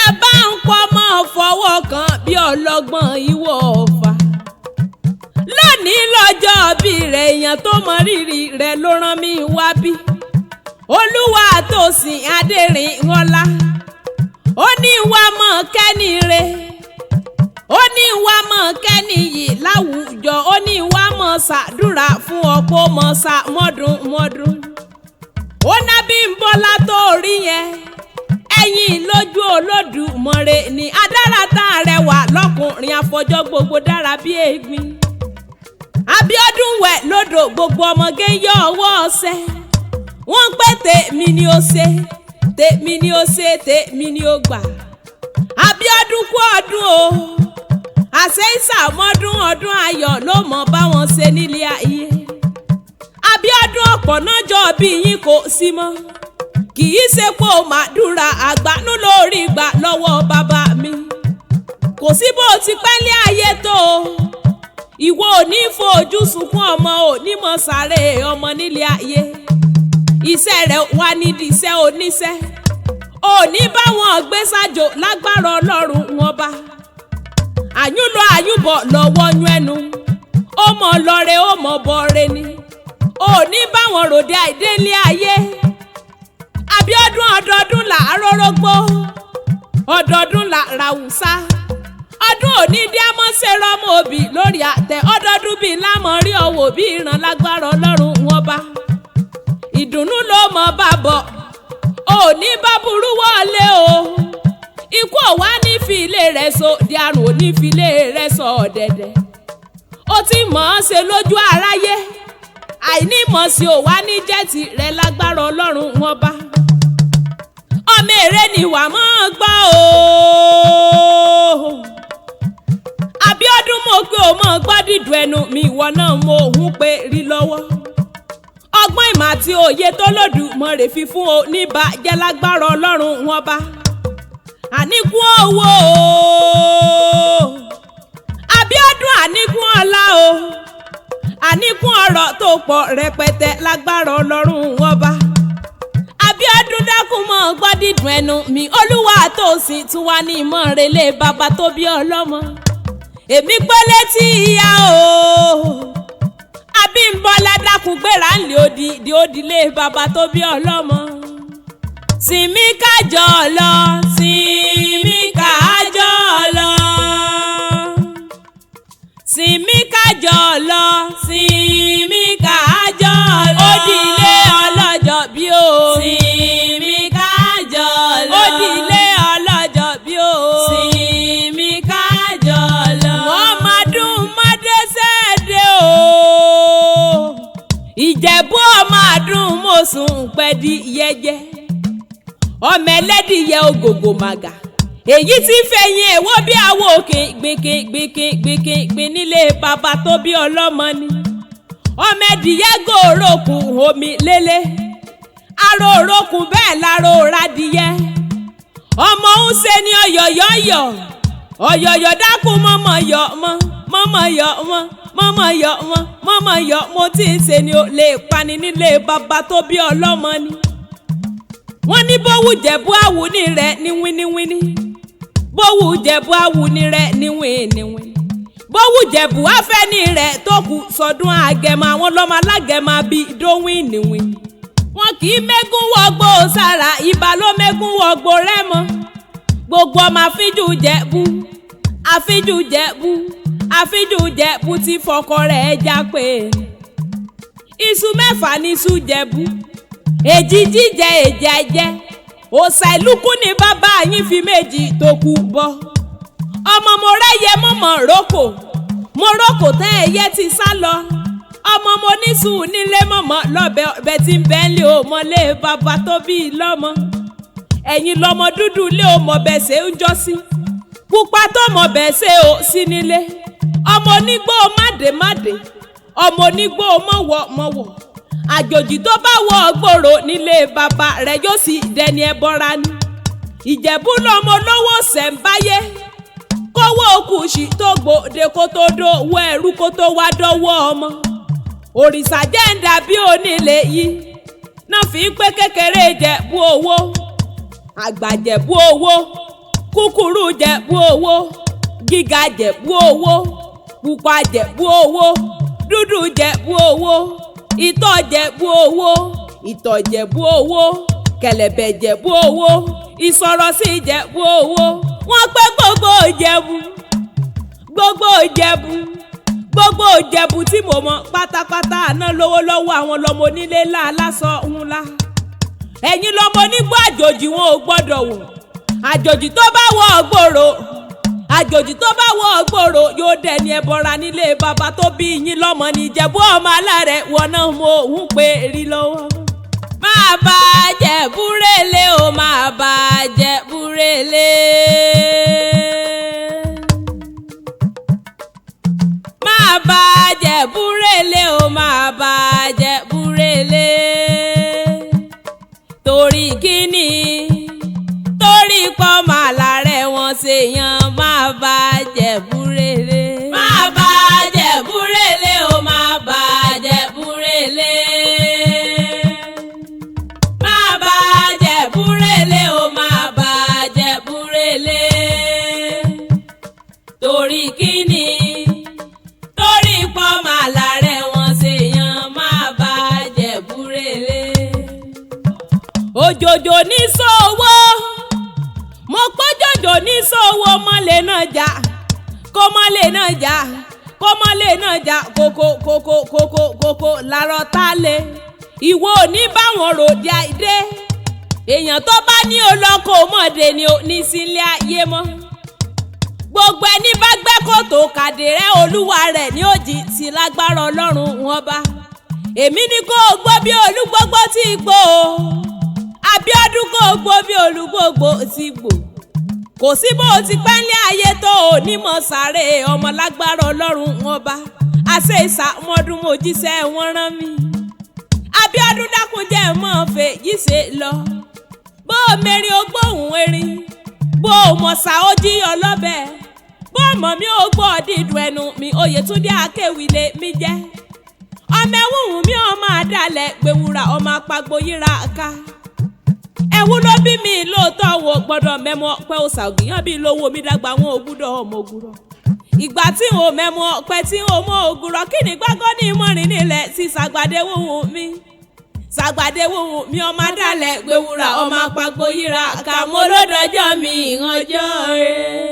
bẹ́ẹ̀ bá ń kọ́ mọ́ fọwọ́ kan bí ọlọ́gbọ́n ìwọ ọ̀fà. lónìí lọ́jọ́ bí rẹ̀ èèyàn tó mọ rírì rẹ̀ ló rán mi wá bí. Olúwatósìn Adérìnọlá ó ní wá mọ̀ kẹ́ni re, ó ní wá mọ̀ kẹ́ni yìí láwùjọ, ó ní wá mọ̀ ṣàdúrà fún ọ̀pọ̀ mọ̀ ṣà mọ́dún. ó ná Bímbọ́lá tó rí yẹn ẹ̀yìn lójú Olódùmarè ní adára tá a rẹwà lọ́kùnrin àfọjọ́ gbogbo dára bí egbin. Abíọ́dún wẹ̀ lódò gbogbo ọmọge yọ ọwọ́ ọ̀sẹ̀. wọ́n pé tèmi ni ó ṣe, tèmi ni ó ṣe, tèmi ni ó gbà. Abíọ́dún kú ọdún o, àṣẹ ìsàmọ́dún ọdún ayọ̀ ló mọ̀ báwọn ṣe nílé ayé. Abíọ́dún ọ̀pọ̀ náà jọ bí yín kò sí mọ́, kì í ṣe pé ó màdúrà àgbánú lórí gbà lọ́wọ́ bàbá mi. kò sí bó ti pẹ́ lé ayé tó o, ìwọ ò ní fojú sunkún ọmọ ò ní mọ̀ sáré ọmọ nílé ayé. iṣẹ́ rẹ̀ wá nídìí iṣẹ́ oníṣẹ́, ò ní báwọn gbé sájò lágbára Ọlọ́run wọn bá. àyúnlọ àyúnbọ̀ lọ́wọ́ yún ẹnu, ó mọ̀ lọ́rẹ́ ó mọ̀ bọ́ọ̀rẹ́ ni, ò ní báwọn ròde àìdélé ayé. Abíọ́dún ọdọọdún làárọ̀ rógbó, ọdọọdún làràwùsá, ọdún òní díámọ́ ṣe rọ́mọ òbí lórí àtẹ, ọdọọdún bíi lámọ̀ rí ọwọ́ bí ìran lágbára Ọlọ́run wọn bá. ìdùnnú ló mọ̀ bá bọ̀, òní bá burú wọlé o. ikú ọ̀wá ní fi ilé rẹ̀ so di àrùn, òní fi ilé rẹ̀ sọ ọ̀dẹ̀dẹ̀. ó ti mọ̀ ọ́n ṣe lójú aráyé, àìní mọ̀ sí ò wá ní jẹ́tì rẹ̀ lágbára Ọlọ́run wọn bá. ọmọ èrè ni wà mọ́ gbọ́ o. Abíọ́dún mo pé o mọ̀ gbọ́ dídùn ẹnu mi, ìwọ náà mo òun pé rí lọ́wọ́. ọgbọ́n ìmọ̀ àti òye tó lódùmarè fi fún o ní bàjẹ́ lágbára Ọlọ́run wọn bá. àníkún owó o, Abíọ́dún àníkún ọlá o, àníkún ọrọ̀ tó pọ̀ rẹpẹtẹ lágbára Ọlọ́run wọn bá. Abíọ́dún dákun mọ́ gbọ́ dídùn ẹnu mi, Olúwatósìn tún wá ní ìmọ̀rẹ́lẹ̀ bàbá tó bí ọlọ́mọ. èmi pẹ́ létí ìyá o, Abímbọ́lá dákun gbéra ńlẹ̀ òdì òdìlé bàbá tó bí ọlọ́mọ. sinmi kájọ lọ, sinmi kájọ lọ, sinmi kájọ lọ, sinmi kájọ lọ, òdìlé ọlọ́jọ́ bí o. sinmi kájọ lọ, òdìlé ọlọ́jọ́ bí o. sinmi kájọ lọ, wọ́n máa dún mọ́dẹ́sẹ̀ dé o. Ìjẹ̀bú ọmọ àdùn mọ̀sùn pẹ̀dí yẹjẹ, ọmọ ẹlẹ́dìyẹ ògògò màgà, èyí tí fẹ̀yìn èwo bí àwọ̀ òkè gbìnkìn nílé bàbá tó bí ọlọ́mọ ni. ọmọ ẹdìyẹ gòròkùn omi lélẹ̀, aró òrokùn bẹ́ẹ̀ láró radìyẹ. ọmọ ń ṣe ni ọ̀yọ̀yọ̀ dákun mọ́mọ́ yọ̀ mọ́, mọ́mọ́ yọ̀ mọ́, mọ́mọ́ yọ̀ mọ́, mọ́mọ́ yọ̀ mo ti ń ṣe ni ó lè pani nílé bàbá tó bí ọlọ́mọ ni. wọ́n ní bówù jẹ̀bú àwùní rẹ̀ ní wíníwíní, bówù jẹ̀bú àwùní rẹ̀ ní wíníwíní, bówù jẹ̀bú afẹ́ni rẹ̀ tó kù sọdún àgẹ̀mọ, àwọn lọ́mọ alágẹ̀mọ bíi dówíníwíní. wọn kì í mẹ́gún wọgbó sára, ibà ló mẹ́gún wọgbó rẹ́mọ. gbogbo ọmọ àfíjù jẹ̀bú, àfíjù jẹ̀bú, àfíjù jẹ̀bú ti fọkọ rẹ̀ já pé. iṣu mẹ́fà ní iṣu jẹ̀bú, èjì jíjẹ èjì àjẹ, òòṣà ìlúkú ni bàbá yín fi méjì tó kú bọ́. ọmọ mo rẹ́yẹ mọ́mọ́ rókò, mo rókò tán ẹyẹ ti sá lọ. ọmọ mo níṣu nílé mọ́mọ́ lọ́bẹ̀ ọbẹ̀ tí ń bẹ́ ń lé ọmọlé bàbá tó bí lọ́mọ. ẹ̀yin lọ́mọ dúdú lé ọmọ bẹ̀sẹ̀ ń jọ́ sí, pupa tó mọ̀ bẹ̀sẹ̀ ò sí nílé. ọmọ onígbó mádèmádè, ọmọ onígbó mọ̀wọ̀mọ̀wọ̀, àjòjì tó bá wọ ọgbòrò nílé bàbá rẹ̀ yóò sì dẹni ẹbọra ni. Ìjẹ̀bú lọmọ olówó ṣẹ̀ǹbáyé, kówó Kùṣì tó gbòde kó tó dówó ẹrú kó tó wá dọ́wọ́ ọmọ. òrìṣà jẹ́ǹdà bí onílé yìí náà fi ń pé kékeré Ìjẹ̀bú owó, àgbà Ìjẹ̀bú owó, kúkúrú jẹ̀bú owó gíga jẹ̀bú owó pupa jẹ̀bú owó dúdú jẹ̀bú owó ìtọ́ jẹ̀bú owó ìtọ̀ jẹ̀bú owó kẹ̀lẹ̀bẹ̀ jẹ̀bú owó ìsọ̀rọ̀sí jẹ̀bú owó wọ́n pé gbogbo Ìjẹ̀bú gbogbo Ìjẹ̀bú tí mo mọ̀ pátápátá àná lówó lọ́wọ́ àwọn lọ́mọ onílé ńlá aláṣọ ńlá ẹ̀yin lọ́mọ onígbó àjòjì wọn ò gbọ́dọ̀ wò àjòjì tó bá wọ ọgbòrò yóò dẹni ẹbọra nílé bàbá tó bí yín lọ́mọ ní Ìjẹ̀bú ọmọ alárẹ̀ wọn náà mo ń pè rí lọ́wọ́. máa bá Ìjẹ̀bú rélé o máa bá Ìjẹ̀bú rélé. máa bá Ìjẹ̀bú rélé o máa bá Ìjẹ̀bú rélé. torí kíni torí pọ́ màlá rẹ̀ wọ́n ṣe yan máa bá Ìjẹ̀bú rélé. máa bá Ìjẹ̀bú rélé o máa bá Ìjẹ̀bú rélé. máa bá Ìjẹ̀bú rélé o máa bá Ìjẹ̀bú rélé. torí kíni torí pọ́ màlá rẹ̀ wọ́n ṣe yan máa bá Ìjẹ̀bú rélé. òjòjò ní sówó mo pọ́jọ́jọ́ ní sówó mọ́lẹ̀ náà jà kó mọ́lẹ̀ náà jà kó mọ́lẹ̀ náà jà kókó làárọ̀ tá lé ìwọ ò ní báwọn ròdì àìdé èèyàn tó bá ní olóko mọ̀dé ni ò ní sílé ayé mọ́ gbogbo ẹni bá gbẹ́ kòtò kàdérẹ́ olúwa rẹ̀ ní òjì sí lágbára Ọlọ́run wọn bá èmi ní kó o gbọ́ bí olúgbógbó tí gbó o Abíọ́dún kó o gbọ́ bí olúgbógbó tí gbó kò sí bó o ti pẹ́ ní ayé tó o nímọ̀ sáré ọmọ lágbára Ọlọ́run wọn bá àṣẹ ìsàmọ́dún mo jíṣẹ́ wọn rán mi Abíọ́dún dákun jẹ́ mọ́ fèyí ṣe lọ bó o mẹ́rin ogbóhùn erin bó o mọ̀ sá ó jí ọlọ́bẹ̀ bó o mọ̀ mi ò gbọ́ dídùn ẹnu mi Oyètúndé Akéwìlé mi jẹ́ ọmọ ẹ̀wùhùn mi ọmọ àdàlẹ̀ gbẹ̀wúrà ọmọ apagbo yíra ká ẹ̀wù ló bí mi lóòótọ́ wọn gbọ́dọ̀ mẹ́mọ́ pẹ́ òsà ògìyàn bí lówó mi dàgbà wọn ògúdọ̀ ọmọ ògúrọ̀ ìgbà tí ò mẹ́mọ́ pẹ́ tí ò mọ ògúrọ̀ kí ni gbàgbọ́ ní ìmọ̀rin nílẹ̀ sí Sàgbàdéwùhùn mi ọmọ àdàlẹ̀ gbẹ̀wúrà ọmọ apagbo yíra ká mo lódọjọ́ mi ìrànjọ́ rẹ̀.